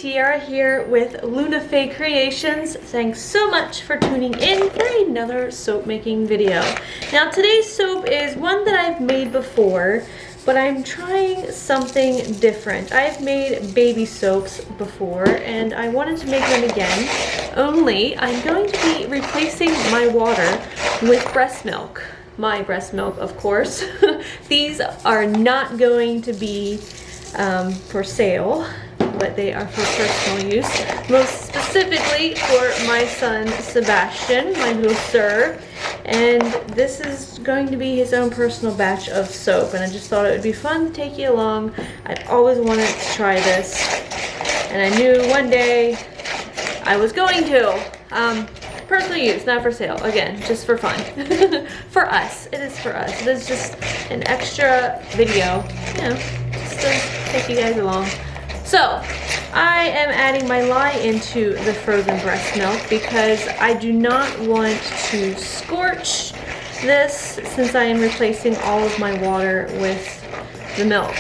Tiara here with Fae Creations. Thanks so much for tuning in for another soap making video. Now today's soap is one that I've made before, but I'm trying something different. I've made baby soaps before and I wanted to make them again, only I'm going to be replacing my water with breast milk. My breast milk, of course. These are not going to be for sale, but they are for personal use, most specifically for my son Sebastian, my little sir. And this is going to be his own personal batch of soap, and I just thought it would be fun to take you along. I've always wanted to try this, and I knew one day I was going to. Personal use, not for sale. Again, just for fun. For us. It is for us. It is just an extra video, you know, just to take you guys along. So, I am adding my lye into the frozen breast milk because I do not want to scorch this since I am replacing all of my water with the milk.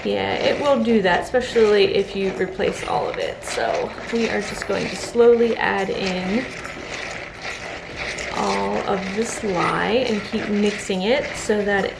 Yeah, it will do that, especially if you replace all of it. So we are just going to slowly add in all of this lye and keep mixing it so that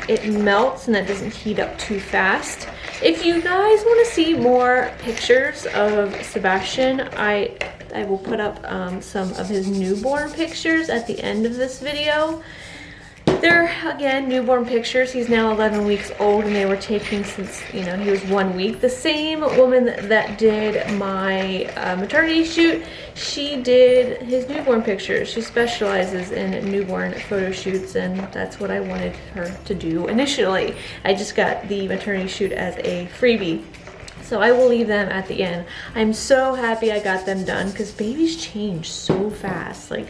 it melts and that doesn't heat up too fast. If you guys want to see more pictures of Sebastian, I will put up some of his newborn pictures at the end of this video. They're, again, newborn pictures. He's now 11 weeks old, and they were taken since, you know, he was 1 week. The same woman that did my maternity shoot, she did his newborn pictures. She specializes in newborn photo shoots, and that's what I wanted her to do initially. I just got the maternity shoot as a freebie. So I will leave them at the end. I'm so happy I got them done because babies change so fast. Like,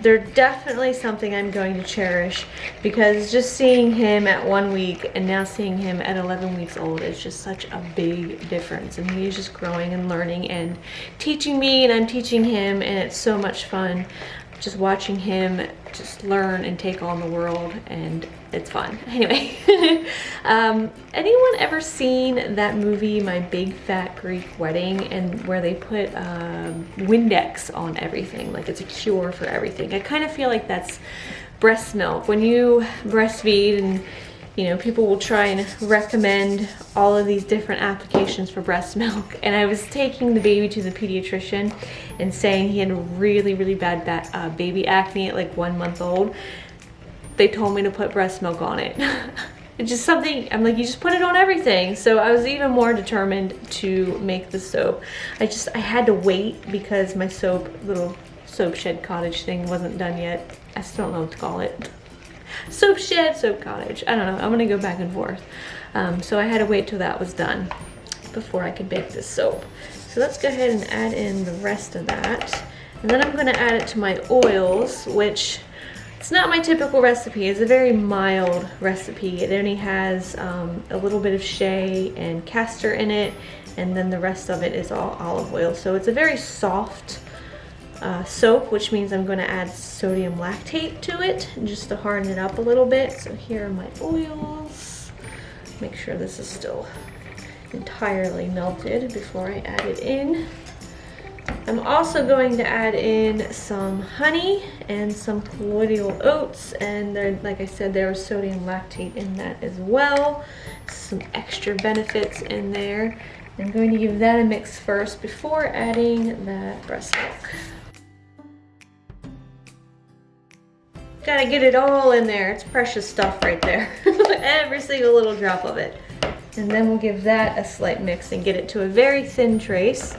they're definitely something I'm going to cherish because just seeing him at 1 week and now seeing him at 11 weeks old is just such a big difference. And he is just growing and learning and teaching me, and I'm teaching him, and it's so much fun just watching him just learn and take on the world, and it's fun. Anyway, anyone ever seen that movie, My Big Fat Greek Wedding, and where they put Windex on everything, like it's a cure for everything? I kind of feel like that's breast milk. When you breastfeed, and you know, people will try and recommend all of these different applications for breast milk. And I was taking the baby to the pediatrician and saying he had really, really bad baby acne at like 1 month old. They told me to put breast milk on it. It's just something, I'm like, you just put it on everything. So I was even more determined to make the soap. I had to wait because my little soap shed cottage thing wasn't done yet. I still don't know what to call it. Soap shed, soap cottage. I don't know. I'm gonna go back and forth. So I had to wait till that was done before I could bake this soap. So let's go ahead and add in the rest of that. And then I'm gonna add it to my oils, which it's not my typical recipe. It's a very mild recipe. It only has a little bit of Shea and Castor in it, and then the rest of it is all olive oil. So it's a very soft soap, which means I'm going to add sodium lactate to it just to harden it up a little bit. So here are my oils. Make sure this is still entirely melted before I add it in. I'm also going to add in some honey and some colloidal oats, and there, like I said, there was sodium lactate in that as well. Some extra benefits in there. I'm going to give that a mix first before adding that breast milk. Gotta get it all in there. It's precious stuff right there. Every single little drop of it. And then we'll give that a slight mix and get it to a very thin trace.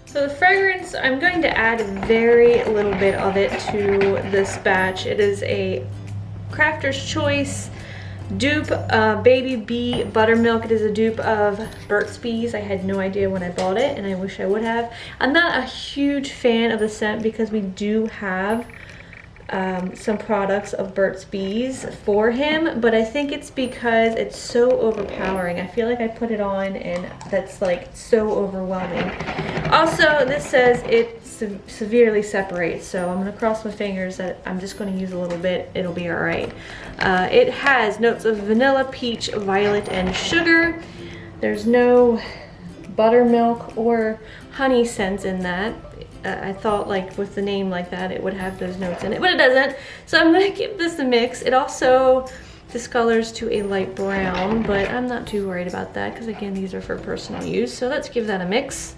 So the fragrance, I'm going to add very little bit of it to this batch. It is a Crafter's Choice dupe baby bee buttermilk. It is a dupe of Burt's Bees. I had no idea when I bought it, and I wish I would have. I'm not a huge fan of the scent because we do have some products of Burt's Bees for him, but I think it's because it's so overpowering. I feel like I put it on and that's like so overwhelming. Also, this says it's severely separate. So I'm gonna cross my fingers that I'm just gonna use a little bit. It'll be all right. It has notes of vanilla, peach, violet, and sugar. There's no buttermilk or honey scents in that. I thought like with the name like that it would have those notes in it, but it doesn't. So I'm gonna give this a mix. It also discolors to a light brown, but I'm not too worried about that because again, these are for personal use. So let's give that a mix.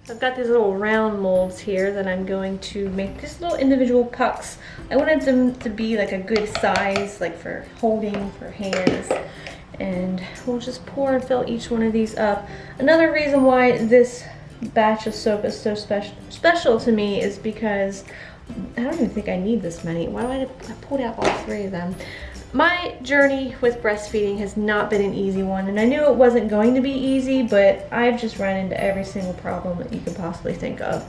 So I've got these little round molds here that I'm going to make these little individual pucks. I wanted them to be like a good size, like for holding for hands. And we'll just pour and fill each one of these up. Another reason why this batch of soap is so special to me is because I don't even think I need this many. Why do I pulled out all 3 of them? My journey with breastfeeding has not been an easy one, and I knew it wasn't going to be easy, but I've just run into every single problem that you could possibly think of.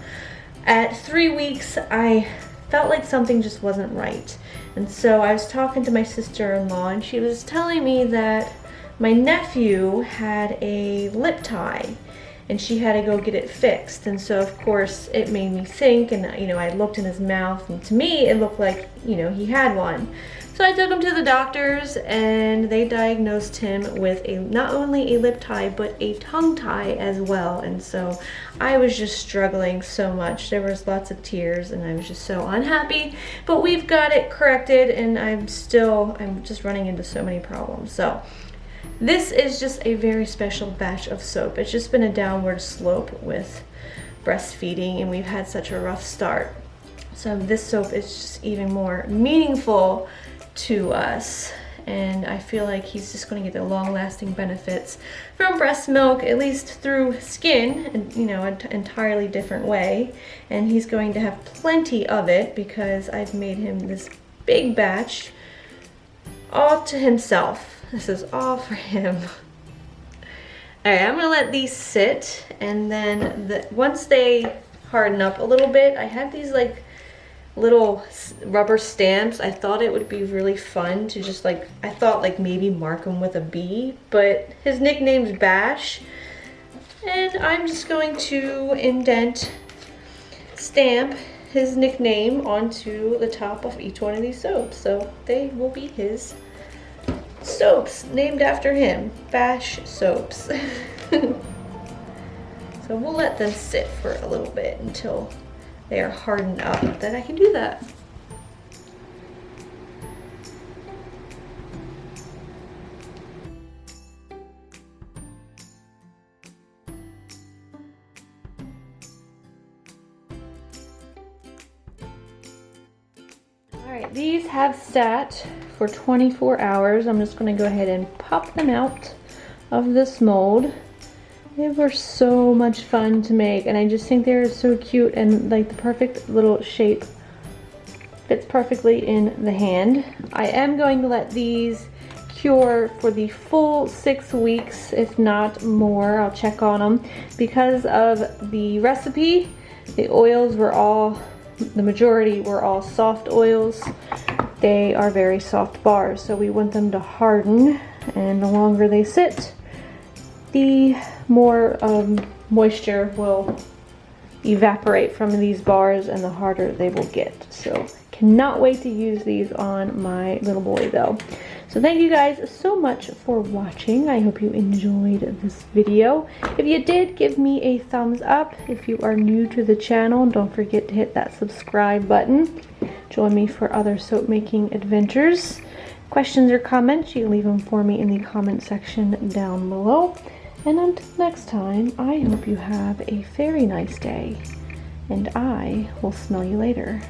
At 3 weeks, I felt like something just wasn't right. And so I was talking to my sister-in-law, and she was telling me that my nephew had a lip tie and she had to go get it fixed. And so of course it made me think, and you know, I looked in his mouth and to me it looked like, you know, he had one. So I took him to the doctors and they diagnosed him with not only a lip tie but a tongue tie as well. And so I was just struggling so much. There was lots of tears and I was just so unhappy, but we've got it corrected and I'm just running into so many problems. So this is just a very special batch of soap. It's just been a downward slope with breastfeeding and we've had such a rough start. So this soap is just even more meaningful to us, and I feel like he's just going to get the long-lasting benefits from breast milk, at least through skin, and you know, an entirely different way. And he's going to have plenty of it because I've made him this big batch all to himself. This is all for him. Alright, I'm gonna let these sit, and then once they harden up a little bit, I have these like little rubber stamps. I thought it would be really fun to just like, I thought like maybe mark him with a B, but his nickname's Bash, and I'm just going to stamp his nickname onto the top of each one of these soaps, so they will be his soaps named after him, Bash soaps. So we'll let them sit for a little bit until they are hardened up, then I can do that. Alright, these have sat for 24 hours. I'm just going to go ahead and pop them out of this mold. They were so much fun to make, and I just think they're so cute and like the perfect little shape. Fits perfectly in the hand. I am going to let these cure for the full 6 weeks, if not more. I'll check on them. Because of the recipe, the oils were all, the majority were all soft oils. They are very soft bars, so we want them to harden, and the longer they sit, the more moisture will evaporate from these bars and the harder they will get. So cannot wait to use these on my little boy though. So thank you guys so much for watching. I hope you enjoyed this video. If you did, give me a thumbs up. If you are new to the channel, don't forget to hit that subscribe button. Join me for other soap making adventures. Questions or comments, you can leave them for me in the comment section down below. And until next time, I hope you have a very nice day, and I will smell you later.